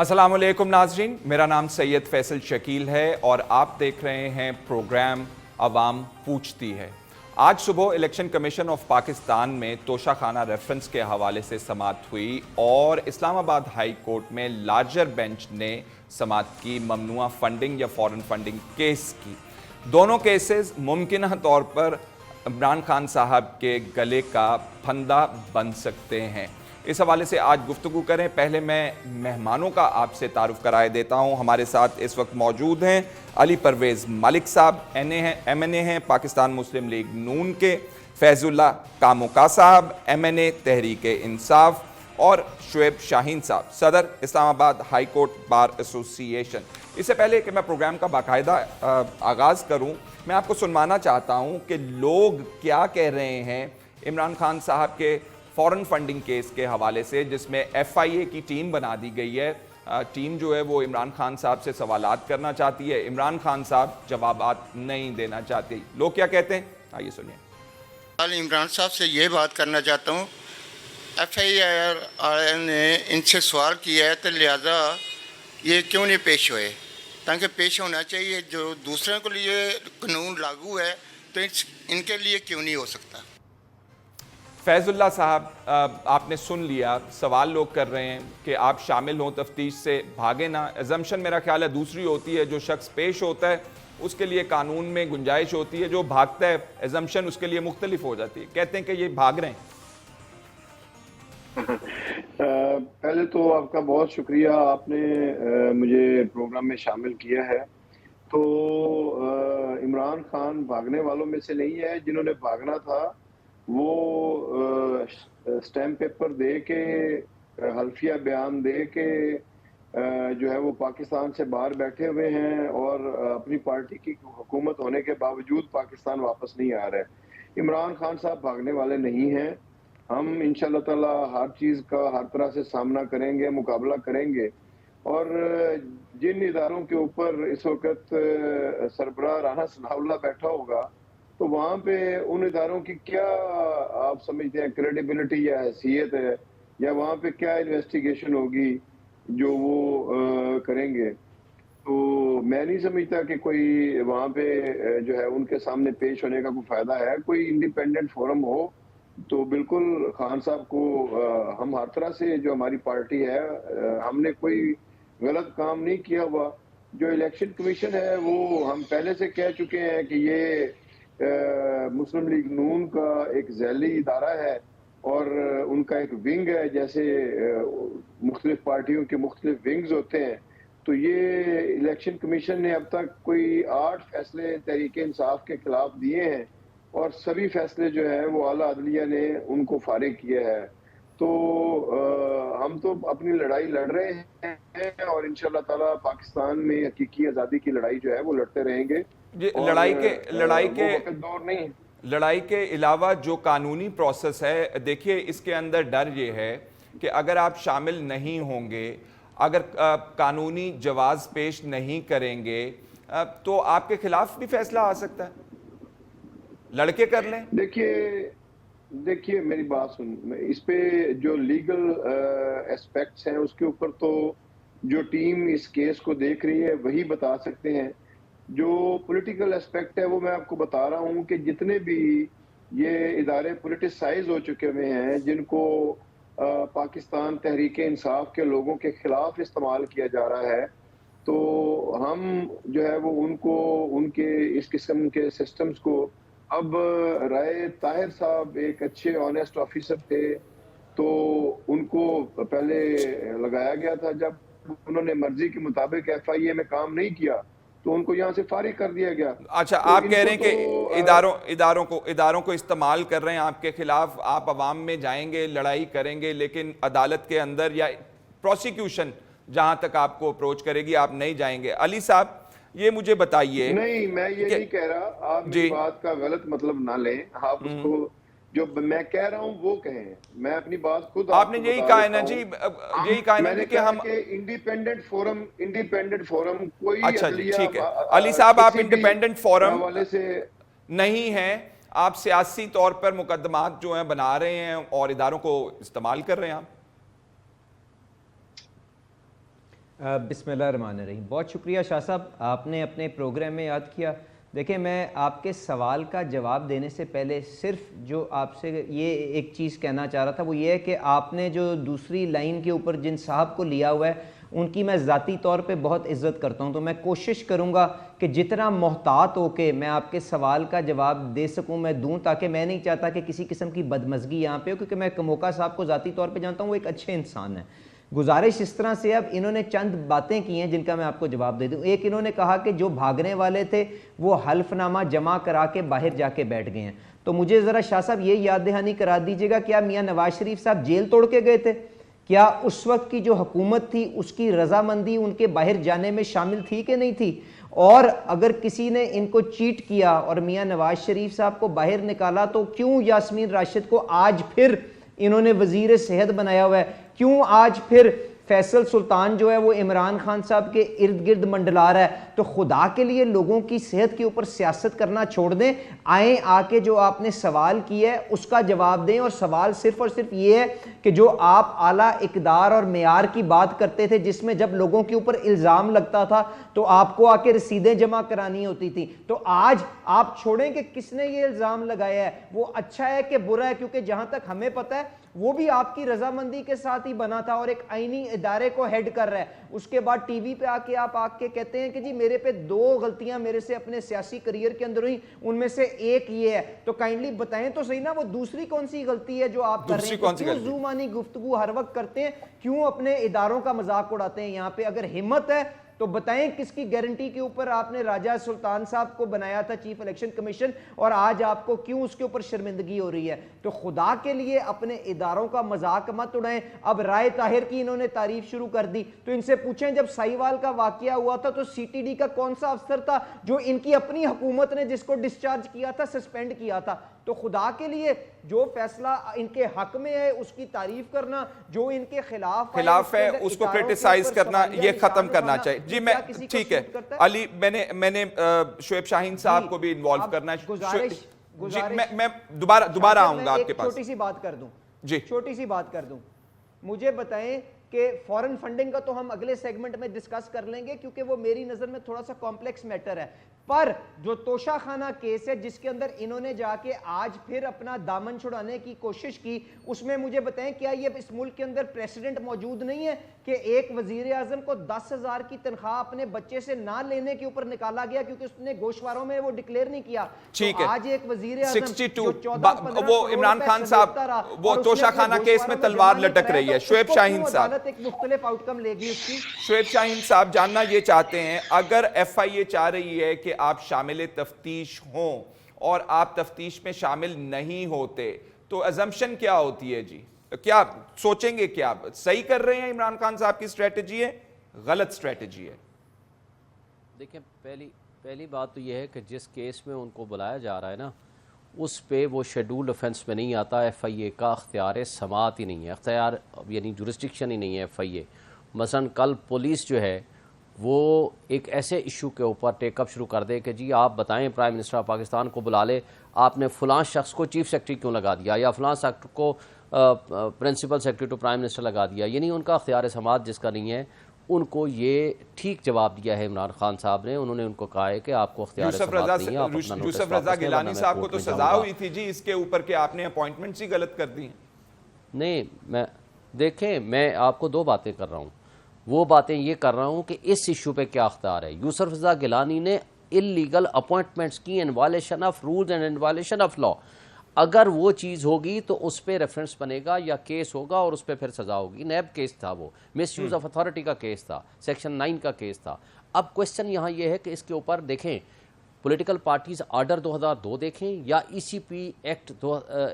अस्सलाम वालेकुम नाजरीन, मेरा नाम सैयद फैसल शकील है और आप देख रहे हैं प्रोग्राम अवाम पूछती है। आज सुबह इलेक्शन कमीशन ऑफ पाकिस्तान में तोशाखाना रेफरेंस के हवाले से समाअत हुई और इस्लामाबाद हाई कोर्ट में लार्जर बेंच ने समाअत की ममनुआ फंडिंग या फॉरेन फंडिंग केस की। दोनों केसेस मुमकिन तौर पर इमरान खान साहब के गले का फंदा बन सकते हैं। इस हवाले से आज गुफ्तगू करें। पहले मैं मेहमानों का आपसे तारुफ कराए देता हूं। हमारे साथ इस वक्त मौजूद हैं अली परवेज़ मलिक साहब, MNA हैं पाकिस्तान मुस्लिम लीग नून के, फैजुल्ला कामुका साहब, MNA तहरीक इंसाफ, और शुएब शाहीन साहब, सदर Islamabad high court bar association. इससे पहले कि मैं प्रोग्राम का बाकायदा आगाज़ करूं, मैं आपको सुनवाना चाहता हूं कि लोग क्या कह रहे हैं इमरान खान साहब के फॉरेन फंडिंग केस के हवाले से, जिसमें FIA की टीम बना दी गई है। टीम जो है वो इमरान खान साहब से सवालात करना चाहती है, इमरान खान साहब जवाबात नहीं देना चाहते। लोग क्या कहते हैं, आइए सुनिए। कल इमरान साहब से ये बात करना चाहता हूँ, FIR ने इनसे सवाल किया है तो लिहाजा ये क्यों नहीं पेश हुए, ताकि पेश होना चाहिए। जो दूसरों के लिए कानून लागू है तो इनके लिए क्यों नहीं हो सकता। फैजुल्ला साहब, आपने सुन लिया, सवाल लोग कर रहे हैं कि आप शामिल हों तफ्तीश से, भागे ना। एजम्पशन मेरा ख्याल है दूसरी होती है, जो शख्स पेश होता है उसके लिए कानून में गुंजाइश होती है, जो भागता है एजम्पशन उसके लिए मुख्तलिफ हो जाती है। कहते हैं कि ये भाग रहे हैं। पहले तो आपका बहुत शुक्रिया, आपने मुझे प्रोग्राम में शामिल किया है। तो इमरान खान भागने वालों में से नहीं है। जिन्होंने भागना था वो स्टैम्प पेपर दे के, हल्फिया बयान दे के जो है वो पाकिस्तान से बाहर बैठे हुए हैं और अपनी पार्टी की हुकूमत होने के बावजूद पाकिस्तान वापस नहीं आ रहे। इमरान खान साहब भागने वाले नहीं हैं। हम इंशाल्लाह ताला हर चीज़ का हर तरह से सामना करेंगे, मुकाबला करेंगे। और जिन इदारों के ऊपर इस वक्त सरबराह राना सनाउल्लाह बैठा होगा, तो वहाँ पे उन इदारों की क्या आप समझते हैं क्रेडिबिलिटी या हैसियत है, या वहाँ पे क्या इन्वेस्टिगेशन होगी जो वो करेंगे। तो मैं नहीं समझता कि कोई वहाँ पे जो है उनके सामने पेश होने का कोई फायदा है। कोई इंडिपेंडेंट फोरम हो तो बिल्कुल खान साहब को हम हर तरह से, जो हमारी पार्टी है, हमने कोई गलत काम नहीं किया हुआ। जो इलेक्शन कमीशन है वो हम पहले से कह चुके हैं कि ये मुस्लिम लीग नून का एक झैली इदारा है और उनका एक विंग है। जैसे मुख्तलिफ पार्टियों के मुख्तलिफ विंग्स होते हैं, तो ये इलेक्शन कमीशन ने अब तक कोई 8 फैसले तहरीक इंसाफ के खिलाफ दिए हैं और सभी फैसले जो है वो आला अदलिया ने उनको फारिग किया है। तो हम तो अपनी लड़ाई लड़ रहे हैं और इंशाल्लाह ताला पाकिस्तान में हकीकी आज़ादी की लड़ाई जो है वो लड़ते रहेंगे। लड़ाई के अलावा जो कानूनी प्रोसेस है, देखिए इसके अंदर डर ये है कि अगर आप शामिल नहीं होंगे, अगर कानूनी जवाज पेश नहीं करेंगे, तो आपके खिलाफ भी फैसला आ सकता है। लड़के कर लें। देखिए मेरी बात सुन, इस पे जो लीगल एस्पेक्ट्स हैं उसके ऊपर तो जो टीम इस केस को देख रही है वही बता सकते हैं। जो पॉलिटिकल एस्पेक्ट है वो मैं आपको बता रहा हूँ कि जितने भी ये इदारे पॉलिटिसाइज हो चुके हुए हैं, जिनको पाकिस्तान तहरीक इंसाफ के लोगों के खिलाफ इस्तेमाल किया जा रहा है, तो हम जो है वो उनको, उनके इस किस्म के सिस्टम्स को, अब राय ताहिर साहब एक अच्छे ऑनेस्ट ऑफिसर थे, तो उनको पहले लगाया गया था। जब उन्होंने मर्जी के मुताबिक FIA में काम नहीं किया तो उनको यहाँ से फारिग कर दिया गया। अच्छा, तो आप कह रहे हैं कि इदारों को इस्तेमाल कर रहे हैं आपके खिलाफ। आप अवाम में जाएंगे, लड़ाई करेंगे, लेकिन अदालत के अंदर या प्रोसिक्यूशन जहां तक आपको अप्रोच करेगी आप नहीं जाएंगे। अली साहब, ये मुझे बताइए। नहीं, मैं ये नहीं कह रहा, आप मेरी बात का गलत मतलब ना लें। आप उसको, जो मैं कह रहा हूं वो कहें, मैं अपनी बात खुद आपने यही कहा है ना जी, यही कहा है ना कि हम इंडिपेंडेंट फोरम कोई, अच्छा जी, ठीक है अली साहब, आप इंडिपेंडेंट फोरम वाले से नहीं हैं। आप सियासी तौर पर मुकदमात जो हैं बना रहे हैं और इदारों को इस्तेमाल कर रहे हैं आप। बिस्मिल्लाहिर्रहमानिर्रहीम। बहुत शुक्रिया शाह साहब, आपने अपने प्रोग्राम में याद किया। देखिए, मैं आपके सवाल का जवाब देने से पहले सिर्फ जो आपसे ये एक चीज़ कहना चाह रहा था वो ये है कि आपने जो दूसरी लाइन के ऊपर जिन साहब को लिया हुआ है उनकी मैं ज़ाती तौर पे बहुत इज़्ज़त करता हूँ, तो मैं कोशिश करूँगा कि जितना मोहतात होके मैं आपके सवाल का जवाब दे सकूँ मैं दूँ, ताकि मैं नहीं चाहता कि किसी किस्म की बदमज़गी यहाँ पे हो, क्योंकि मैं कमोका साहब को ज़ाती तौर पे जानता हूँ, वो एक अच्छे इंसान है। गुजारिश इस तरह से, अब इन्होंने चंद बातें की हैं जिनका मैं आपको जवाब दे दूं। एक, इन्होंने कहा कि जो भागने वाले थे वो हल्फनामा जमा करा के बाहर जाके बैठ गए हैं, तो मुझे ज़रा शाह साहब ये याद दहानी करा दीजिएगा, क्या मियाँ नवाज शरीफ साहब जेल तोड़ के गए थे? क्या उस वक्त की जो हुकूमत थी उसकी रजामंदी उनके बाहर जाने में शामिल थी कि नहीं थी? और अगर किसी ने इनको चीट किया और मियाँ नवाज शरीफ साहब को बाहर निकाला, तो क्यों यास्मीन राशिद को आज फिर इन्होंने वजीर सेहत बनाया हुआ है? क्यों आज फिर फैसल सुल्तान जो है वो इमरान खान साहब के इर्द गिर्द मंडला रहा है? तो खुदा के लिए लोगों की सेहत के ऊपर सियासत करना छोड़ दें, आए आके जो आपने सवाल किया है उसका जवाब दें। और सवाल सिर्फ और सिर्फ ये है कि जो आप आला इकदार और मेयार की बात करते थे, जिसमें जब लोगों के ऊपर इल्ज़ाम लगता था तो आपको आके रसीदें जमा करानी होती थी, तो आज आप छोड़ें कि किसने ये इल्ज़ाम लगाया है, वो अच्छा है कि बुरा है, क्योंकि जहां तक हमें पता है वो भी आपकी रजामंदी के साथ ही बना था और एक आईनी इदारे को हेड कर रहा है। उसके बाद टीवी पे आके आप आके कहते हैं कि जी मेरे पे 2 गलतियां मेरे से अपने सियासी करियर के अंदर हुई, उनमें से एक ये है, तो काइंडली बताएं तो सही ना वो दूसरी कौन सी गलती है जो आप कर रहे हैं? क्यों जुबानी गुफ्तगू हर वक्त करते हैं, क्यों अपने इदारों का मजाक उड़ाते हैं? यहाँ पे अगर हिम्मत है तो बताएं किसकी गारंटी के ऊपर आपने राजा सुल्तान साहब को बनाया था चीफ इलेक्शन कमीशन, और आज आपको क्यों उसके ऊपर शर्मिंदगी हो रही है? तो खुदा के लिए अपने इदारों का मजाक मत उड़ाएं। अब राय ताहिर की इन्होंने तारीफ शुरू कर दी, तो इनसे पूछें जब साहिवाल का वाकया हुआ था तो सीटीडी का कौन सा अफसर था जो इनकी अपनी हुकूमत ने जिसको डिस्चार्ज किया था, सस्पेंड किया था? तो खुदा के लिए जो फैसला इनके हक में है उसकी तारीफ करना, जो इनके खिलाफ है उसको क्रिटिसाइज करना, ये खत्म करना चाहिए। जी मैं ठीक है अली, मैंने शुएब शाहीन साहब को भी इन्वॉल्व करना है। मैं दोबारा आऊंगा आपके पास। छोटी सी बात कर दूं जी, छोटी सी बात कर दूं, मुझे बताएं कि फॉरेन फंडिंग का तो हम अगले सेगमेंट में डिस्कस कर लेंगे क्योंकि वो मेरी नजर में थोड़ा सा कॉम्प्लेक्स मैटर है, पर जो तोशाखाना केस है जिसके अंदर इन्होंने जाके आज फिर अपना दामन छुड़ाने की कोशिश की, उसमें मुझे बताएं क्या ये इस मुल्क के अंदर प्रेसिडेंट मौजूद नहीं है कि एक वजीर आजम को 10,000 की तनख्वाह अपने बच्चे से ना लेने के ऊपर निकाला गया क्योंकि उसने गोशवारों में वो डिक्लेयर नहीं किया? ठीक तो है, आज एक वजीर आजम 62 वो इमरान खान साहब वो तोशाखाना केस में तलवार लटक रही है। शुएब शाहीन साहब एक मुख्तलिफ आउटकम लेगी उसकी। शुएब शाहीन साहब जानना ये चाहते हैं, अगर FIA चाह रही है कि आप शामिल तफ्तीश हों और आप तफ्तीश में शामिल नहीं होते तो अजम्पशन क्या होती है जी? क्या सोचेंगे, क्या सही कर रहे हैं इमरान खान साहब की स्ट्रेटजी है, गलत स्ट्रेटजी है? देखिए, पहली बात तो यह है कि जिस केस में उनको बुलाया जा रहा है ना, उस पे वो शेड्यूल्ड ऑफेंस में नहीं आता। FIA का अख्तियार समात ही नहीं है, अख्तियार यानी जुरिस्डिक्शन ही नहीं है FIA। मसलन कल पुलिस जो है वो एक ऐसे इशू के ऊपर टेकअप शुरू कर दे कि जी आप बताएं प्राइम मिनिस्टर ऑफ पाकिस्तान को बुला ले, आपने फ़लाँ शख्स को चीफ सेक्रेटरी क्यों लगा दिया या फ़लाँ सेक्टर को principal secretary to prime minister लगा दिया, यानी उनका अख्तियार समात जिसका नहीं है, उनको ये ठीक जवाब दिया है इमरान खान साहब ने। उन्होंने उनको कहा है कि आपको अख्तियार समात नहीं है, आप अपना नोटिस यूसुफ रज़ा गिलानी साहब को तो सजा हुई थी जी इसके ऊपर कि आपने अपॉइंटमेंट्स ही गलत कर दी। नहीं, देखें मैं आपको 2 बातें कर रहा हूँ। वो बातें ये कर रहा हूँ कि इस इशू पे क्या अख्तियार है। यूसुफ रज़ा गिलानी ने इलीगल अपॉइंटमेंट्स की in violation of rules and in violation of law. अगर वो चीज़ होगी तो उस पर रेफरेंस बनेगा या केस होगा और उस पर फिर सज़ा होगी। नैब केस था, वो मिस यूज़ ऑफ अथॉरिटी का केस था, सेक्शन 9 का केस था। अब क्वेश्चन यहाँ ये है कि इसके ऊपर देखें पॉलिटिकल पार्टीज आर्डर 2002 देखें या ECP एक्ट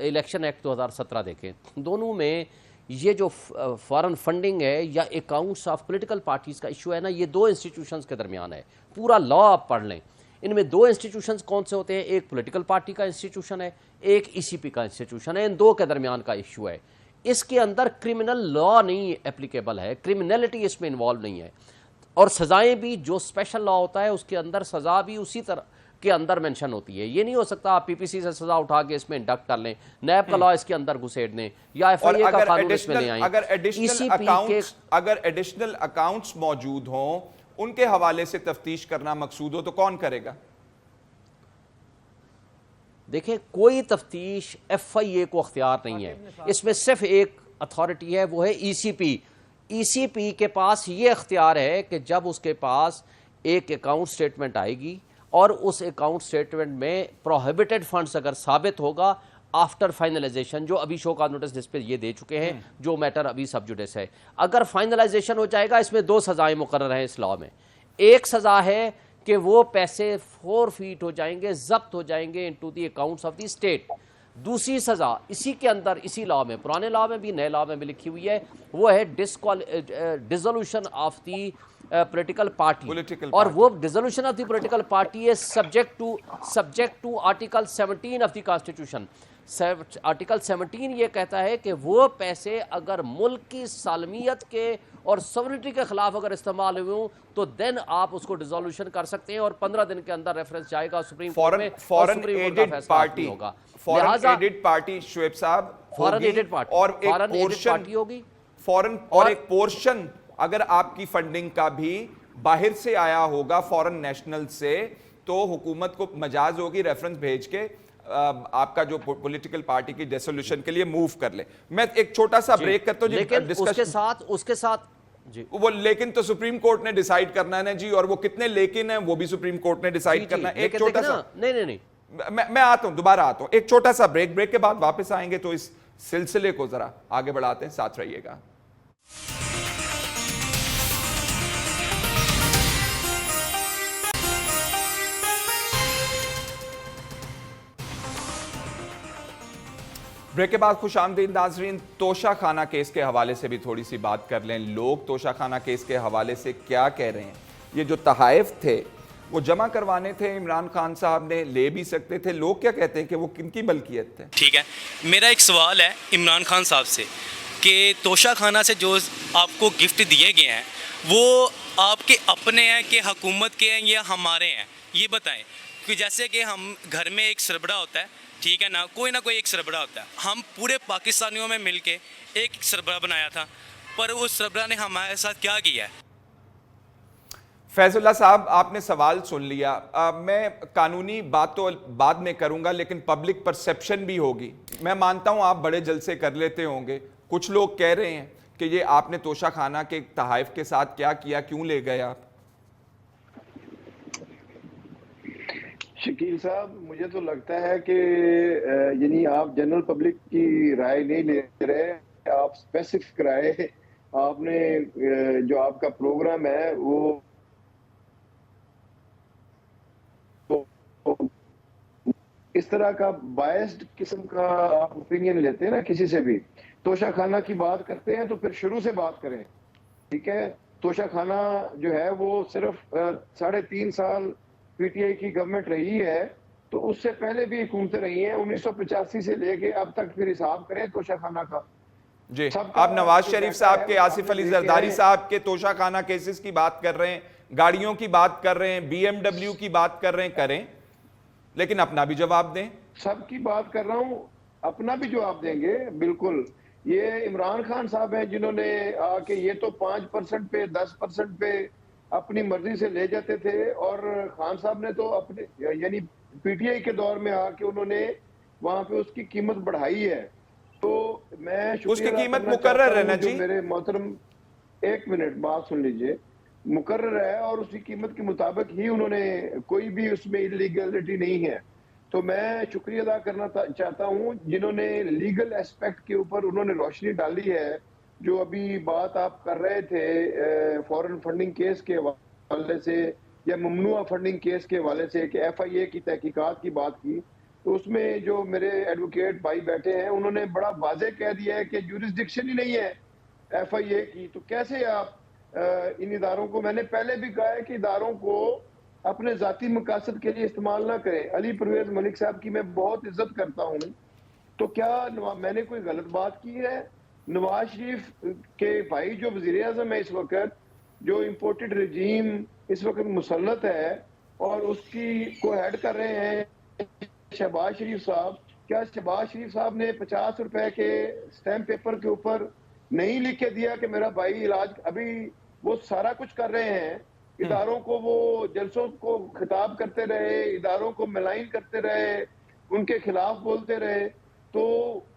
इलेक्शन एक्ट 2017 देखें, दोनों में ये जो फॉरेन फंडिंग है या अकाउंट्स ऑफ पॉलिटिकल पार्टीज़ का इशू है ना, ये 2 इंस्टीट्यूशंस के दरमियान है। पूरा लॉ आप पढ़ लें, इनमें 2 इंस्टीट्यूशंस कौन से होते हैं, एक पॉलिटिकल पार्टी का इंस्टीट्यूशन है, एक ECP का इंस्टीट्यूशन है, इन 2 के दरमियान का इशू है। इसके अंदर क्रिमिनल लॉ नहीं एप्लीकेबल है, क्रिमिनलिटी इसमें इन्वॉल्व नहीं है, और सज़ाएं भी जो स्पेशल लॉ होता है उसके अंदर सज़ा भी उसी तरह के अंदर मेंशन होती है। ये नहीं हो सकता आप पीपीसी से सजा उठा के इसमें इंडक्ट कर लें, नैब का लॉ इसके अंदर घुसेड़ दें या एफआईए का कानून इसमें ले आएं। अगर एडिशनल अकाउंट्स मौजूद हों, उनके हवाले से तफ्तीश करना मकसूद हो तो कौन करेगा? देखिए, कोई तफ्तीश एफआईए को अख्तियार नहीं है, इसमें सिर्फ एक अथॉरिटी है, वो है ईसीपी। ईसीपी के पास ये अख्तियार है कि जब उसके पास एक अकाउंट स्टेटमेंट आएगी और उस अकाउंट स्टेटमेंट में प्रोहिबिटेड फंड्स अगर साबित होगा आफ्टर फाइनलाइजेशन, जो अभी शो का नोटिस जिस पे ये दे चुके हैं, जो मैटर अभी सब जुडिस है, अगर फाइनलाइजेशन हो जाएगा, इसमें 2 सजाएं मुकर्रर हैं इस लॉ में। एक सजा है कि वो पैसे फोरफीट हो जाएंगे, जब्त हो जाएंगे into the accounts of the state. दूसरी सजा इसी के अंदर, इसी लॉ में, पुराने लॉ में भी नए लॉ में भी लिखी हुई है, वो है dissolution of the political party. और वो dissolution of the political party है subject to article 17 of the constitution. Article 17 ये कहता है कि वो पैसे अगर मुल्क की सालमियत के और सॉवरेनिटी के खिलाफ अगर इस्तेमाल हुए हों तो देन आप उसको डिसोल्यूशन कर सकते हैं और 15 दिन के अंदर रेफरेंस जाएगा सुप्रीम कोर्ट में। फॉरेन एडेड पार्टी होगा, फॉरेन एडेड पार्टी, शुएब साहब, फॉरेन एडेड पार्टी और एक पोर्शन होगी, फॉरेन और एक पोर्शन अगर आपकी फंडिंग का भी बाहर से आया होगा फॉरेन नेशनल से, तो हुकूमत को मजाज होगी रेफरेंस भेज के आपका जो पॉलिटिकल पार्टी की डिसोल्यूशन के लिए मूव कर ले। मैं एक छोटा सा ब्रेक करता हूं, लेकिन उसके साथ जी वो लेकिन तो सुप्रीम कोर्ट ने डिसाइड करना है ना जी, और वो कितने लेकिन है वो भी सुप्रीम कोर्ट ने डिसाइड करना है। एक छोटा सा नहीं मैं आता हूं, दोबारा आता हूं, एक छोटा सा ब्रेक के बाद वापस आएंगे तो इस सिलसिले को जरा आगे बढ़ाते हैं, साथ रहिएगा। ब्रेक के बाद खुश आमदीद नाजरीन। तोशा खाना केस के हवाले से भी थोड़ी सी बात कर लें। लोग तोशा खाना केस के हवाले से क्या कह रहे हैं? ये जो तहाइफ थे वो जमा करवाने थे, इमरान खान साहब ने ले भी सकते थे। लोग क्या कहते हैं कि वो किनकी मलकियत थे? ठीक है, मेरा एक सवाल है इमरान खान साहब से कि तोशा खाना से जो आपको गिफ्ट दिए गए हैं वो आपके अपने हैं कि हुकूमत के हैं या हमारे हैं, ये बताएं। कि जैसे कि हम घर में एक सरबड़ा होता है, ठीक है ना कोई एक सरबड़ा होता है, हम पूरे पाकिस्तानियों में मिलके एक सरबड़ा बनाया था, पर उस सरबड़ा ने हमारे साथ क्या किया है? फैजुल्लाह साहब, आपने सवाल सुन लिया। मैं कानूनी बात तो बाद में करूंगा, लेकिन पब्लिक परसेप्शन भी होगी। मैं मानता हूं आप बड़े जलसे कर लेते होंगे। कुछ लोग कह रहे हैं कि ये आपने तोशा खाना के तहाइफ के साथ क्या किया, क्यों ले गए आप? शकील साहब, मुझे तो लगता है कि यानी आप जनरल पब्लिक की राय नहीं ले रहे, आप स्पेसिफिक राय आपने जो आपका प्रोग्राम है वो इस तरह का बायस्ड किस्म का आप ओपिनियन लेते हैं ना किसी से भी। तोशा खाना की बात करते हैं तो फिर शुरू से बात करें, ठीक है? तोशा खाना जो है वो सिर्फ 3.5 साल पीटीआई की गवर्नमेंट रही है, तो उससे पहले भी हुकूमतें रही हैं 1985 से लेके अब तक। फिर हिसाब करें तोशा खाना का जी। आप नवाज शरीफ साहब के, आसिफ अली जरदारी साहब के तोशा खाना केसेस की बात कर रहे हैं, गाड़ियों की बात कर रहे हैं, BMW की बात कर रहे हैं, करें, लेकिन अपना भी जवाब दें। सबकी बात कर रहा हूं, अपना भी जवाब देंगे बिल्कुल। ये इमरान खान साहब हैं जिन्होंने आके ये तो 5% पे 10% पे अपनी मर्जी से ले जाते थे, और खान साहब ने तो अपने यानी पीटीआई के दौर में आके उन्होंने वहां पे उसकी कीमत बढ़ाई है। तो मैं उसकी कीमत मुकर्रर है ना जी? मेरे मोहतरम, एक मिनट बात सुन लीजिए। मुकर्रर है और उसकी कीमत के मुताबिक ही उन्होंने, कोई भी उसमें इलीगलिटी नहीं है। तो मैं शुक्रिया अदा करना चाहता हूं जिन्होंने लीगल एस्पेक्ट के ऊपर उन्होंने रोशनी डाली है। जो अभी बात आप कर रहे थे फॉरेन फंडिंग केस के हवाले से या ममनुआ फंडिंग केस के हवाले से कि एफआईए की तहकीकात की बात की, तो उसमें जो मेरे एडवोकेट भाई बैठे हैं उन्होंने बड़ा वाज़ेह कह दिया है कि ज्यूरिसडिक्शन ही नहीं है एफआईए की। तो कैसे आप इन इदारों को, मैंने पहले भी कहा है कि इदारों को अपने ज़ाती मकासद के लिए इस्तेमाल ना करें। अली परवेज मलिक साहब की मैं बहुत इज्जत करता हूँ, तो क्या मैंने कोई गलत बात की है? नवाज शरीफ के भाई जो वजीर आजम है इस वक्त, जो इम्पोर्टेड रजीम इस वक्त मुसल्लत है, और उसकी को हेड कर रहे हैं शहबाज शरीफ साहब। क्या शहबाज शरीफ साहब ने 50 रुपए के स्टैम्प पेपर के ऊपर नहीं लिख के दिया कि मेरा भाई इलाज, अभी वो सारा कुछ कर रहे हैं, इदारों को वो जलसों को खिताब करते रहे, इदारों को मलाइन करते रहे, उनके खिलाफ बोलते रहे, तो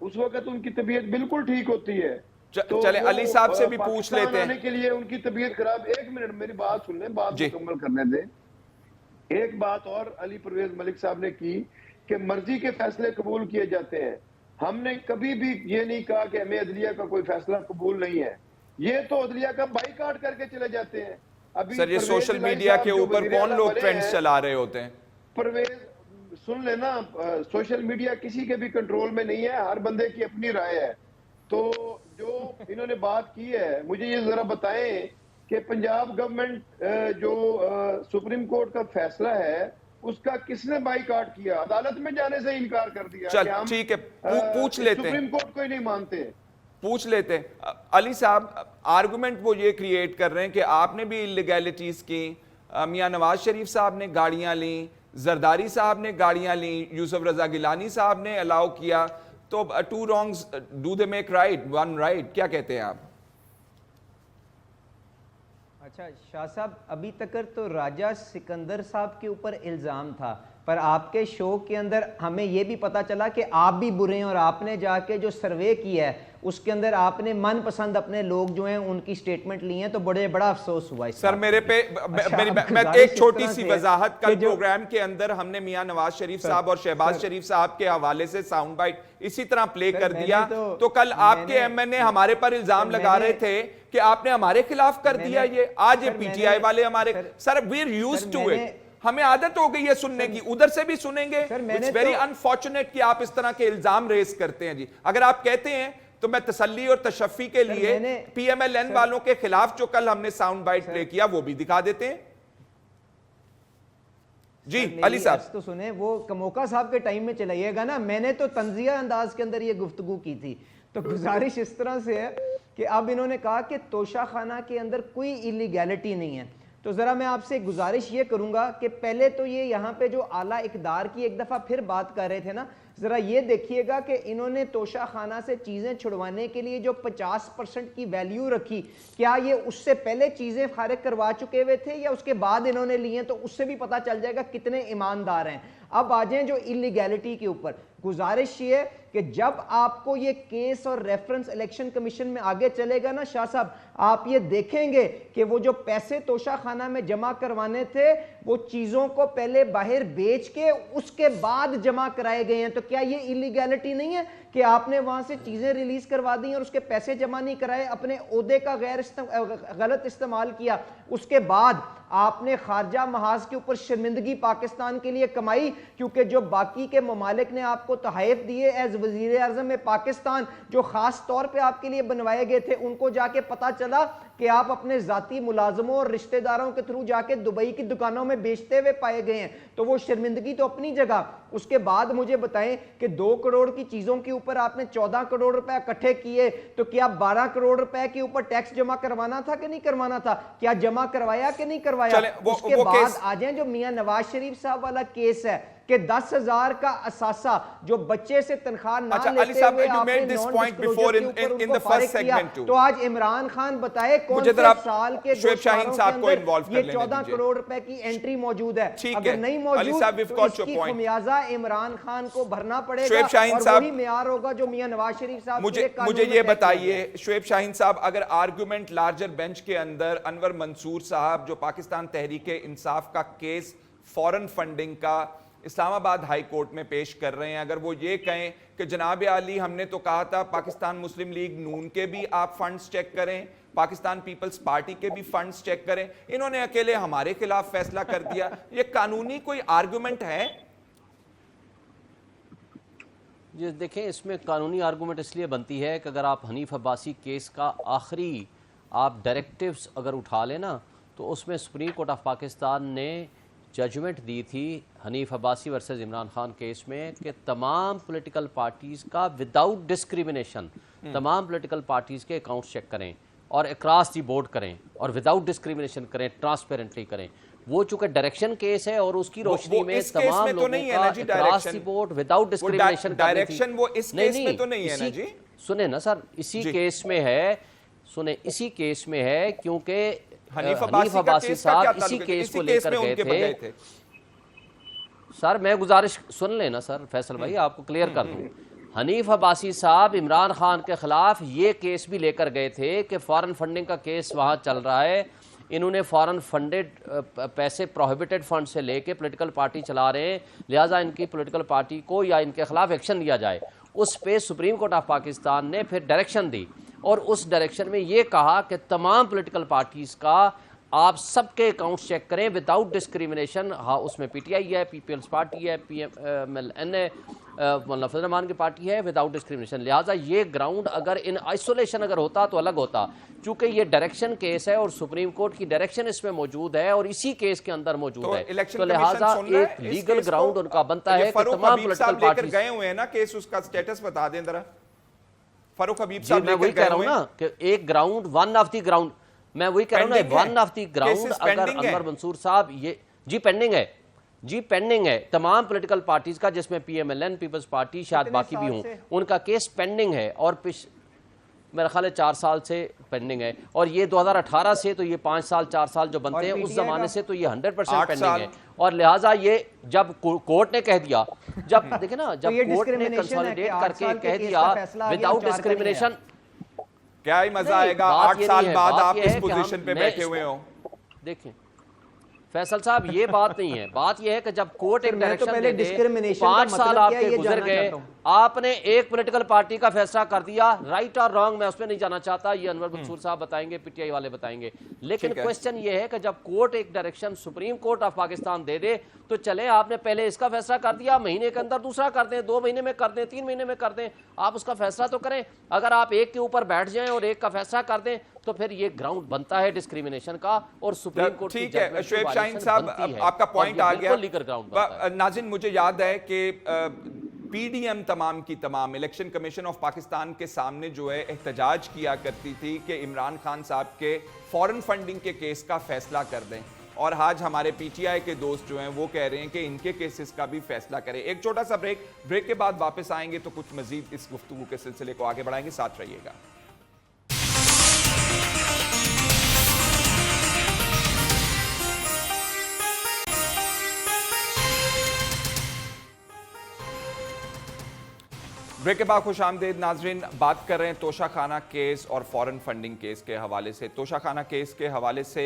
उस वक्त उनकी तबीयत बिल्कुल ठीक होती है। तो चले अली साहब से भी पूछ पाकिस्तान लेते आने हैं। के लिए उनकी तबीयत खराब, एक मिनट मेरी बात सुन लें, बात मुकम्मल करने दें। एक बात और अली परवेज मलिक साहब ने की कि मर्जी के फैसले कबूल किए जाते हैं। हमने कभी भी ये नहीं कहा कि हमें अदलिया का कोई फैसला कबूल नहीं है, ये तो अदलिया का बाइकाट करके चले जाते हैं। अभी सर, ये परवेज सोशल इलाही मीडिया साहब के जो ऊपर वज़ीर कौन आला लोग बने ट्रेंड्स हैं, चला रहे होते हैं? परवेज सुन लेना, सोशल मीडिया किसी के भी कंट्रोल में नहीं है, हर बंदे की अपनी राय है। तो जो इन्होंने बात की है, मुझे ये जरा बताएं कि पंजाब गवर्नमेंट जो सुप्रीम कोर्ट का फैसला है उसका किसने बाइकाट किया? अदालत में जाने से इनकार कर दिया चल कि हम ठीक है, पूछ लेते हैं, सुप्रीम कोर्ट को ही नहीं मानते। पूछ लेते हैं। अली साहब, आर्गुमेंट वो ये क्रिएट कर रहे हैं कि आपने भी इलीगैलिटीज की, मियां नवाज शरीफ साहब ने गाड़ियां ली, जरदारी साहब ने गाड़ियां ली, यूसुफ रजा गिलानी साहब ने अलाउ किया, तो two wrongs do they make right, one right, क्या कहते हैं आप? अच्छा शाह साहब, अभी तक तो राजा सिकंदर साहब के ऊपर इल्ज़ाम था, पर आपके शो के अंदर हमें यह भी पता चला कि आप भी बुरे हैं और आपने जाके जो सर्वे किया है उसके अंदर आपने मनपसंद अपने लोग जो हैं उनकी स्टेटमेंट ली हैं, तो बड़ा अफसोस हुआ सर मेरे पे मैं एक छोटी सी वजाहत, कल प्रोग्राम के अंदर हमने मियां नवाज शरीफ साहब और शहबाज शरीफ साहब के हवाले से साउंड बाइट इसी तरह प्ले कर दिया, तो कल आपके एमएनए हमारे पर इल्जाम लगा रहे थे कि आपने हमारे खिलाफ कर दिया ये, आज ये पीटीआई वाले हमारे, sir we are used to it, हमें आदत हो गई है सुनने की, उधर से भी सुनेंगे। इट्स वेरी अनफॉर्चुनेट कि आप इस तरह के इल्जाम रेस करते हैं जी। अगर आप कहते हैं तो मैं तसल्ली और तशफ़ी के लिए पीएमएलएन वालों के खिलाफ जो कल हमने साउंड बाइट प्ले किया वो भी दिखा देते हैं जी। अली साहब तो सुने, वो कमोका साहब के टाइम में चलाइएगा ना, मैंने तो तंजिया अंदाज के अंदर ये गुफ्तगू की थी। तो गुजारिश इस तरह से है कि अब इन्होंने कहा कि तोशा खाना के अंदर कोई इलीगैलिटी नहीं है, तो ज़रा मैं आपसे गुजारिश ये करूँगा कि पहले तो ये यहाँ पे जो आला इक़दार की एक दफ़ा फिर बात कर रहे थे ना, ज़रा ये देखिएगा कि इन्होंने तोशा खाना से चीज़ें छुड़वाने के लिए जो 50% की वैल्यू रखी, क्या ये उससे पहले चीज़ें खारिज करवा चुके हुए थे या उसके बाद इन्होंने ली हैं? तो उससे भी पता चल जाएगा कितने ईमानदार हैं। अब आ जाएं जो इलीगैलिटी के ऊपर, गुजारिश ये कि जब आपको ये केस और रेफरेंस इलेक्शन कमीशन में आगे चलेगा ना शाह साहब, आप ये देखेंगे कि वो जो पैसे तोशा खाना में जमा करवाने थे वो चीज़ों को पहले बाहर बेच के उसके बाद जमा कराए गए हैं। तो क्या ये इलीगैलिटी नहीं है कि आपने वहां से चीज़ें रिलीज करवा दी और उसके पैसे जमा नहीं कराए, अपने ओहदे का गलत इस्तेमाल किया, उसके बाद आपने खारजा महाज के ऊपर शर्मिंदगी पाकिस्तान के लिए कमाई, क्योंकि जो बाकी के ममालिक ने आपको तहफ़ दिए एज वज़ीर आज़म में पाकिस्तान, जो ख़ास तौर पे आपके लिए बनवाए गए थे, उनको जाके पता चला कि आप अपने ज़ाती मुलाजमों और रिश्तेदारों के थ्रू जाके दुबई की दुकानों में बेचते हुए पाए गए हैं, तो वो शर्मिंदगी तो अपनी जगह। उसके बाद मुझे बताएं कि 2 करोड़ की चीज़ों के ऊपर आपने 14 करोड़ रुपए इकट्ठे किए, तो क्या 12 करोड़ रुपए के ऊपर टैक्स जमा करवाना था कि नहीं करवाना था? क्या जमा करवाया कि नहीं करवाया? उसके बाद आ जाए जो मियां नवाज शरीफ साहब वाला केस है कि 10,000 का असासा जो बच्चे से तनख्वाह ना लेते हुए आपने नॉन-डिस्क्लोजर के ऊपर उनको फारिग किया, तो आज इमरान खान बताए कौन से साल के शाहीन साहब को इन्वॉल्व कर ये लेने 14 करोड़ रुपए की एंट्री मौजूद है। अगर नहीं अली मौजूद साहब, तो इसकी खमियाजा इमरान खान को भरना पड़ेगा शुएब शाहीन और साहब, वही मेयार होगा जो मियां नवाज शरीफ साहब मुझे ये बताइए शुएब शाहीन साहब, अगर आर्गुमेंट लार्जर बेंच के अंदर अनवर मंसूर साहब जो पाकिस्तान तहरीक इंसाफ का केस फॉरेन फंडिंग का इस्लामाबाद हाई कोर्ट में पेश कर रहे हैं, अगर वो ये कहें कि जनाब आली हमने तो कहा था पाकिस्तान मुस्लिम लीग नून के भी आप फंड्स चेक करें, पाकिस्तान पीपल्स पार्टी के भी फंड्स चेक करें, इन्होंने अकेले हमारे खिलाफ फैसला कर दिया, ये कानूनी कोई आर्गुमेंट है? जी देखें, इसमें कानूनी आर्गूमेंट इसलिए बनती है कि अगर आप हनीफ अब्बासी केस का आखिरी आप डायरेक्टिव्स अगर उठा लें ना, तो उसमें सुप्रीम कोर्ट ऑफ पाकिस्तान ने जजमेंट दी थी हनीफ अब्बासी वर्सेस इमरान खान केस में कि तमाम पॉलिटिकल पार्टीज़ का विदाउट डिस्क्रिमिनेशन तमाम पॉलिटिकल पार्टीज़ के अकाउंट्स चेक करें और अक्रॉस दी बोर्ड करें और विदाउट डिस्क्रिमिनेशन करें, ट्रांसपेरेंटली करें। वो चूंकि डायरेक्शन केस है और उसकी रोशनी वो में इस केस तमाम में तो लोगों नहीं है का ना जी across direction. Report without discrimination direction वो इस केस में तो नहीं है ना जी। सुने ना सर, इसी जी। केस में है, सुने इसी केस में है क्योंकि हनीफ हनीफ अब्बासी का अब्बासी केस का क्या साहब इसी ताल्लुक है? केस इसी को केस लेकर में गए उनके थे। गए थे। सर मैं गुजारिश सुन लेना सर फैसल भाई, आपको क्लियर कर दूं। हनीफ अब्बासी साहब इमरान खान के खिलाफ ये केस भी लेकर गए थे कि फॉरेन फंडिंग का केस वहां चल रहा है, इन्होंने फॉरेन फंडेड पैसे प्रोहिबिटेड फंड से लेके पॉलिटिकल पार्टी चला रहे हैं, लिहाजा इनकी पॉलिटिकल पार्टी को या इनके खिलाफ एक्शन लिया जाए। उस पे सुप्रीम कोर्ट ऑफ पाकिस्तान ने फिर डायरेक्शन दी और उस डायरेक्शन में ये कहा कि तमाम पॉलिटिकल पार्टीज़ का आप सबके अकाउंट्स चेक करें विदाउट डिस्क्रिमिनेशन। हाँ, उसमें पीटीआई है, पीपल्स पार्टी है, PMLN है, मौलाना फजल रहमान की पार्टी है, विदाउट डिस्क्रिमिनेशन। लिहाजा ये ग्राउंड अगर इन आइसोलेशन अगर होता तो अलग होता, चूंकि ये डायरेक्शन केस है और सुप्रीम कोर्ट की डायरेक्शन इसमें मौजूद है और इसी केस के अंदर मौजूद है, तो लिहाजा एक लीगल ग्राउंड उनका बनता है कि तमाम पॉलिटिकल पार्टी गए हुए हैं ना केस, उसका स्टेटस बता दें जरा। फरूक हबीब जी, साहब मैं वही कह रहा हूँ ना कि एक ground one of the ground, मैं वही कह रहा हूँ ना वन ऑफ द ग्राउंड अगर अनवर मंसूर साहब ये जी पेंडिंग है, जी पेंडिंग है तमाम पॉलिटिकल पार्टीज का, जिसमें PMLN पीपल्स पार्टी शायद बाकी भी हों, उनका केस पेंडिंग है और मेरा ख्याल है 4 साल से पेंडिंग है और ये 2018 से तो ये 5 साल 4 साल जो बनते हैं उस जमाने से तो ये 100% पेंडिंग है और लिहाजा ये जब कोर्ट ने कह दिया, जब देखे ना जब कोर्ट ने कंसोलिडेट करके कह दिया विदाउट डिस्क्रिमिनेशन, क्या ही मजा आएगा 8 साल बाद आप इस पोजीशन पे बैठे हुए हो। देखिए फैसल साहब ये बात नहीं है, बात ये है कि जब कोर्ट एक डायरेक्शन पहले दे discrimination 5 का साल मतलब क्या है, आपके ये गुजर जानना गए, चाहता हूं। आपने एक पॉलिटिकल पार्टी का फैसला कर दिया, राइट और रॉन्ग मैं उसमें नहीं जाना चाहता, ये अनवर मंसूर साहब बताएंगे, PTI वाले बताएंगे, लेकिन क्वेश्चन ये है कि जब कोर्ट एक direction supreme court of Pakistan दे दे तो चले आपने पहले इसका फैसला कर दिया, महीने के अंदर दूसरा कर दें, 2 महीने में कर दें, 3 महीने में कर दें, आप उसका फैसला तो करें। अगर आप एक के ऊपर बैठ जाएं और एक का फैसला कर दें तो फिर ये ग्राउंड बनता है डिस्क्रिमिनेशन का और सुप्रीम कोर्ट ठीक है शुएब शाहीन साहब, आपका पॉइंट आ गया। नाज़रीन मुझे याद है कि PDM तमाम की तमाम इलेक्शन कमीशन ऑफ पाकिस्तान के सामने जो है एहतजाज किया करती थी कि इमरान खान साहब के फॉरेन फंडिंग के केस का फैसला कर दें, और आज हमारे PTI के दोस्त जो हैं वो कह रहे हैं कि इनके केसेस का भी फैसला करें। एक छोटा सा ब्रेक के बाद वापस आएंगे तो कुछ मजीद इस गुफ्तगू के सिलसिले को आगे बढ़ाएंगे, साथ रहिएगा। ब्रेक के बाद खुश आमदेद नाजरीन, बात कर रहे हैं तोशाखाना केस और फॉरेन फंडिंग केस के हवाले से। तोशाखाना केस के हवाले से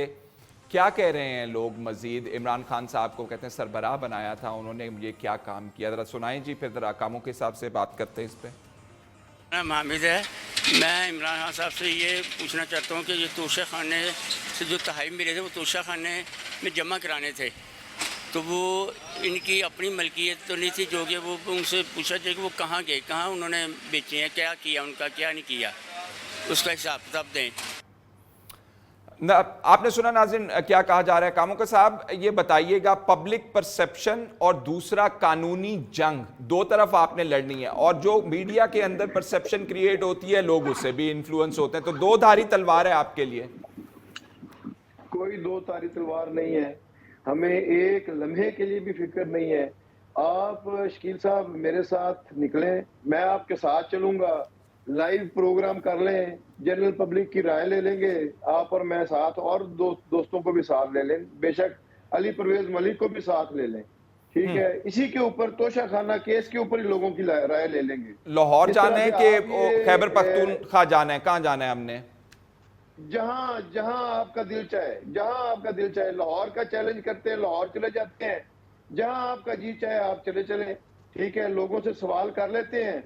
क्या कह रहे हैं लोग मजीद? इमरान खान साहब को कहते हैं सरबराह बनाया था, उन्होंने ये क्या काम किया, ज़रा सुनाएं जी, फिर ज़रा कामों के हिसाब से बात करते हैं इस पर। हामिद है, मैं इमरान खान साहब से ये पूछना चाहता हूँ कि ये तोशाखाने से जो तहफ़ मिले थे वो तोशाखाने में जमा कराने थे, तो वो इनकी अपनी मलकियत तो नहीं थी, जो कि वो उनसे पूछा जाए कि वो कहाँ गए, कहाँ उन्होंने बेचे हैं, क्या किया उनका, क्या नहीं किया, उसका हिसाब किताब दें। आपने सुना नाज़रीन क्या कहा जा रहा है कामों का साहब, ये बताइएगा पब्लिक परसेप्शन और दूसरा कानूनी जंग, दो तरफ आपने लड़नी है, और जो मीडिया के अंदर परसेप्शन क्रिएट होती है लोग उससे भी इन्फ्लुएंस होते हैं, तो दो धारी तलवार है आपके लिए। कोई दो धारी तलवार नहीं है, हमें एक लम्हे के लिए भी फिक्र नहीं है। आप शकील साहब मेरे साथ निकलें, मैं आपके साथ चलूंगा, लाइव प्रोग्राम कर लें, जनरल पब्लिक की राय ले लेंगे, आप और मैं साथ, और दोस्तों को भी साथ ले लें, बेशक अली परवेज मलिक को भी साथ ले लें, ठीक है। इसी के ऊपर तोशाखाना केस के ऊपर ही लोगों की राय ले लेंगे। लाहौर जाना है कि खैबर पख्तूनख्वा जाना है, कहाँ जाना है हमने? जहां जहां आपका दिल चाहे, जहां आपका दिल चाहे। लाहौर का चैलेंज करते हैं, लाहौर चले जाते हैं, जहां आपका जी चाहे आप चले चले, ठीक है। लोगों से सवाल कर लेते हैं,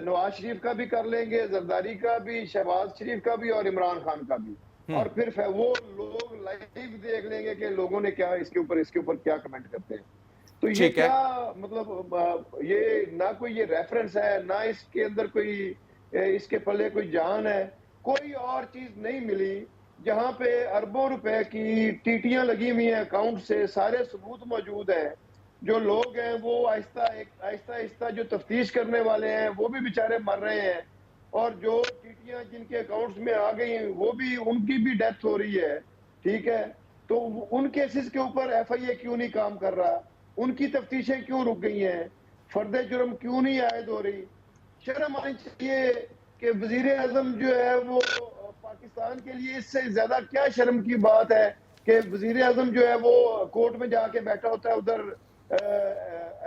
नवाज शरीफ का भी कर लेंगे, जरदारी का भी, शहबाज शरीफ का भी, और इमरान खान का भी, और फिर वो लोग लाइव देख लेंगे कि लोगों ने क्या इसके ऊपर क्या कमेंट करते हैं। तो ये क्या मतलब, ये ना कोई ये रेफरेंस है, ना इसके अंदर कोई इसके पल्ले कोई जान है, कोई और चीज नहीं मिली। जहां पे अरबों रुपए की टीटियां लगी हुई हैं अकाउंट से, सारे सबूत मौजूद हैं, जो लोग हैं वो आहिस्ता आहिस्ता जो तफ्तीश करने वाले हैं वो भी बेचारे मर रहे हैं, और जो टीटियां जिनके अकाउंट्स में आ गई वो भी, उनकी भी डेथ हो रही है, ठीक है। तो उन केसेस के ऊपर FIA क्यों नहीं काम कर रहा, उनकी तफ्तीशें क्यों रुक गई हैं, फर्द जुर्म क्यों नहीं आयद हो रही। शर्म आनी चाहिए कि वजीर आजम जो है वो पाकिस्तान के लिए इससे ज्यादा क्या शर्म की बात है कि वजीर आजम जो है वो कोर्ट में जाके बैठा होता है उधर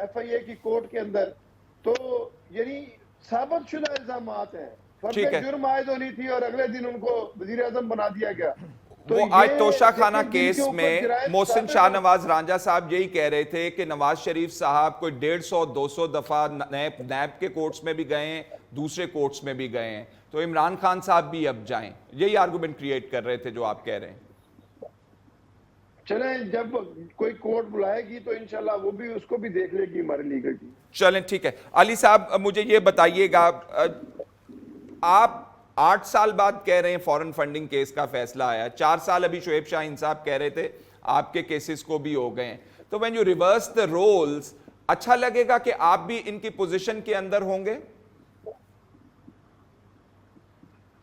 FIA की कोर्ट के अंदर। तो यानी साबित शुदा इल्जामात हैं, ठीक है। फर्द जुर्म आयद होनी थी और अगले दिन उनको वजीर आजम बना दिया गया। वो ये आज तोशाखाना लेकिन केस जिनके ऊपर में जरायम मोहसिन साबित शाह हो- नवाज रांझा साहब यही कह रहे थे कि नवाज शरीफ साहब कोई 150-200 दफा नैब के कोर्ट्स में भी गए हैं, दूसरे कोर्ट्स में भी गए हैं, तो इमरान खान साहब भी अब जाएं। यही आर्गुमेंट क्रिएट कर रहे थे जो आप कह रहे हैं। चले जब कोई कोर्ट बुलाएगी तो इंशाल्लाह वो भी उसको भी देख लेगी हमारे लीगल टीम। चलें, ठीक है। अली साहब मुझे ये बताइएगा, आप 8 साल बाद कह रहे हैं फॉरेन फंडिंग केस का फैसला आया, 4 साल अभी शोएब शाहीन साहब कह रहे थे आपके केसेस को भी हो गए हैं, तो when you reverse the roles, अच्छा लगेगा कि आप भी इनकी पोजीशन के अंदर होंगे?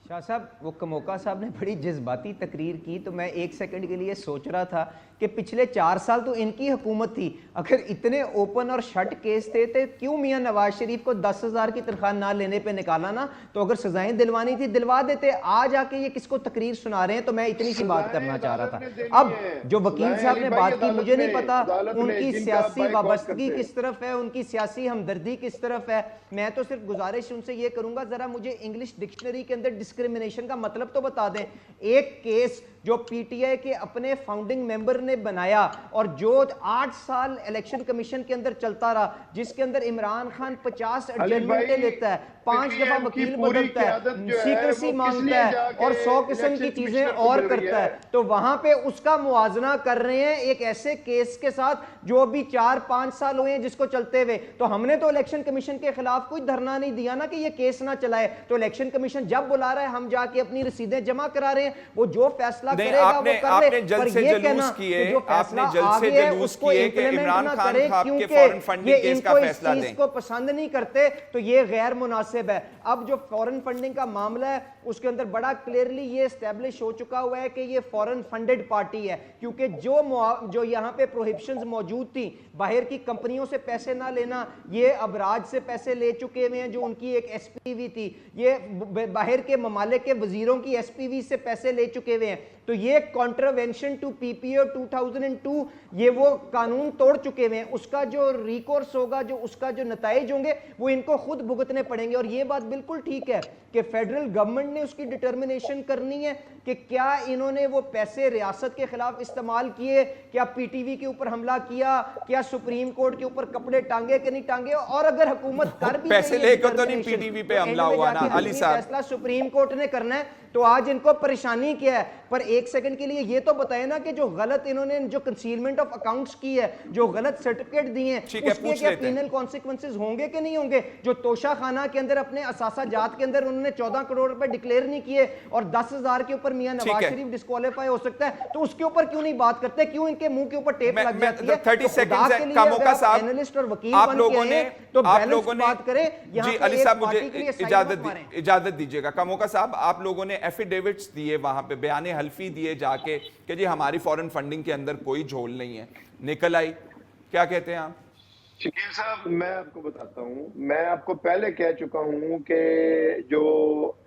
शाह साहब, वो कमोका साहब ने बड़ी जज्बाती तकरीर की, तो मैं एक सेकंड के लिए सोच रहा था कि पिछले 4 साल तो इनकी हुकूमत थी, अगर इतने ओपन और शट केस थे तो क्यों मियां नवाज शरीफ को 10,000 की तनख्वाह ना लेने पे निकाला ना, तो अगर सजाएं दिलवानी थी दिलवा देते। आज आके ये किसको तकरीर सुना रहे हैं, तो मैं इतनी सी बात करना चाह रहा था। अब जो वकील साहब ने बात की, मुझे नहीं पता उनकी सियासी वाबस्तगी किस तरफ है, उनकी सियासी हमदर्दी किस तरफ है। मैं तो सिर्फ गुजारिश उनसे ये करूंगा, जरा मुझे इंग्लिश डिक्शनरी के अंदर डिस्क्रिमिनेशन का मतलब तो बता दें। एक केस जो PTI के अपने फाउंडिंग मेंबर ने बनाया और जो 8 साल इलेक्शन कमीशन के अंदर चलता रहा, जिसके अंदर इमरान खान 50 एडजमेंटें लेता है, 5 दफा वकील बदलता है, सीक्रेसी मांगता है और 100 किस्म की चीजें और करता है, तो वहां पे उसका मुआवजा कर रहे हैं एक ऐसे केस के साथ जो अभी 4-5 साल हुए हैं जिसको चलते हुए। तो हमने तो इलेक्शन कमीशन के खिलाफ कोई धरना नहीं दिया ना कि ये केस ना चलाए, तो इलेक्शन कमीशन जब बुला रहा है हम जाके अपनी रसीदें जमा करा रहे हैं, वो जो फैसला नहीं, करेगा आपने वो कर आपने ले। जल्द पर से ये जुलूस कहना किए, कि जो आपने फैसला जल्द से आगे है जुलूस उसको किए कि implement इमरान ना खान करे, साहब के क्योंकि फॉरेन फंडिंग ये केस का इनको इस फैसला चीज दें। को पसंद नहीं करते, तो ये गैर मुनासिब है। अब जो फॉरेन फंडिंग का मामला है उसके अंदर बड़ा क्लियरली ये एस्टेब्लिश हो चुका हुआ है कि ये फॉरेन फंडेड पार्टी है, क्योंकि जो यहाँ पे प्रोहिबिशंस मौजूद थी, बाहर की कंपनियों से पैसे ना लेना, ये अबराज से पैसे ले चुके हुए हैं जो उनकी एक SPV थी, ये बाहर के ममालिक के वजीरों की SPV से पैसे ले चुके हुए हैं, तो ये कॉन्ट्रवेंशन टू PPO 2002 ये वो कानून तोड़ चुके हुए हैं। उसका जो रिकोर्स होगा, जो उसका जो नताइज होंगे वो इनको खुद भुगतने पड़ेंगे। और ये बात बिल्कुल ठीक है कि फेडरल गवर्नमेंट ने उसकी डिटर्मिनेशन करनी है कि क्या इन्होंने वो पैसे रियासत के खिलाफ इस्तेमाल किए, क्या PTV के ऊपर हमला किया, क्या सुप्रीम कोर्ट के ऊपर कपड़े टांगे कि नहीं टांगे। और अगर हुकूमत कर भी पैसे लेकर तो नहीं PTV पे हमला हुआ ना अली साहब। फैसला सुप्रीम कोर्ट ने करना है, तो आज इनको परेशानी क्या है। पर एक सेकंड के लिए ये तो बताए ना कि जो गलत इन्होंने जो कंसीलमेंट ऑफ अकाउंट्स की है, जो गलत सर्टिफिकेट दिए हैं, उसके क्या पेनल कॉन्सिक्वेंसेस होंगे कि नहीं होंगे। जो तोशा खाना के अंदर अपने असासा जात के अंदर उन्होंने 14 करोड़ रुपए डिक्लेयर नहीं किए और 10,000 के ऊपर मियां नवाज शरीफ डिस्क्वालीफाई हो सकता है, तो उसके ऊपर क्यों नहीं बात करते, क्यों इनके मुंह के ऊपर टेप लग जाती है। 30 सेकंड का मौका साहब, एनालिस्ट और वकील आप लोगों ने तो आप लोगों ने बात करें। जी अली साहब मुझे इजाजत दीजिएगा। कामोका साहब, आप लोगों ने एफिडेविट्स दिए, वहां पे बयाने हल्फी दिए जाके कि जी हमारी फॉरेन फंडिंग के अंदर कोई झोल नहीं है, निकल आई, क्या कहते हैं आप? शकील साहब, मैं आपको बताता हूँ, मैं आपको पहले कह चुका हूँ कि जो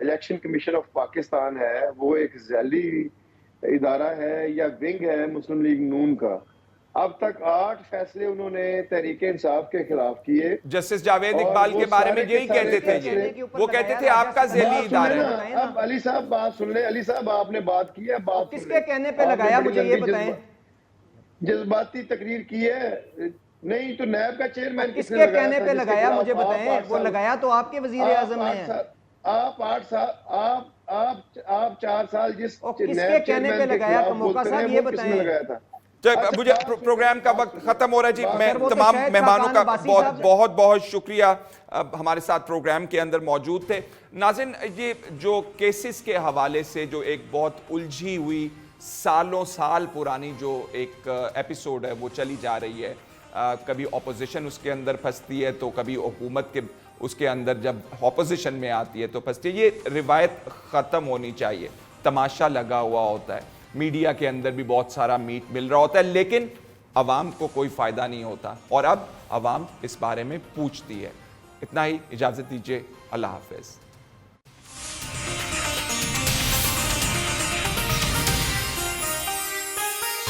इलेक्शन कमीशन ऑफ पाकिस्तान है वो एक जैली इदारा है या विंग है मुस्लिम लीग नून का। अब तक 8 फैसले उन्होंने तहरीक इंसाफ के खिलाफ किए। जस्टिस जावेद इकबाल के बारे में यही कहते थे, ये वो कहते थे आपका जैली इदारा है। अब अली साहब बात सुन ले, अली साहब आपने बात की है, बात किसके कहने पे लगाया, मुझे ये बताएं। जज्बाती तकरीर की है, नहीं तो नैब का चेयरमैन किसके कहने पे लगाया, मुझे बताएं। वो लगाया तो आपके वजीर आजम ने है। आप 8 साल, आप 4 साल जिस किसके कहने पे लगाया कमोका साहब, ये बताएं। मुझे प्रोग्राम का वक्त खत्म हो रहा है जी। मैं तमाम मेहमानों का बहुत बहुत शुक्रिया हमारे साथ प्रोग्राम के अंदर मौजूद थे। नाज़रीन, ये जो केसेस के हवाले से जो एक बहुत उलझी हुई सालों साल पुरानी जो एक एपिसोड है वो चली जा रही है, कभी ऑपोजिशन उसके अंदर फंसती है तो कभी हुकूमत के उसके अंदर जब ऑपोजिशन में आती है तो फंसती है। ये रिवायत ख़त्म होनी चाहिए, तमाशा लगा हुआ होता है। मीडिया के अंदर भी बहुत सारा मीट मिल रहा होता है, लेकिन अवाम को कोई फ़ायदा नहीं होता और अब अवाम इस बारे में पूछती है। इतना ही, इजाज़त दीजिए, अल्लाह हाफ़िज़।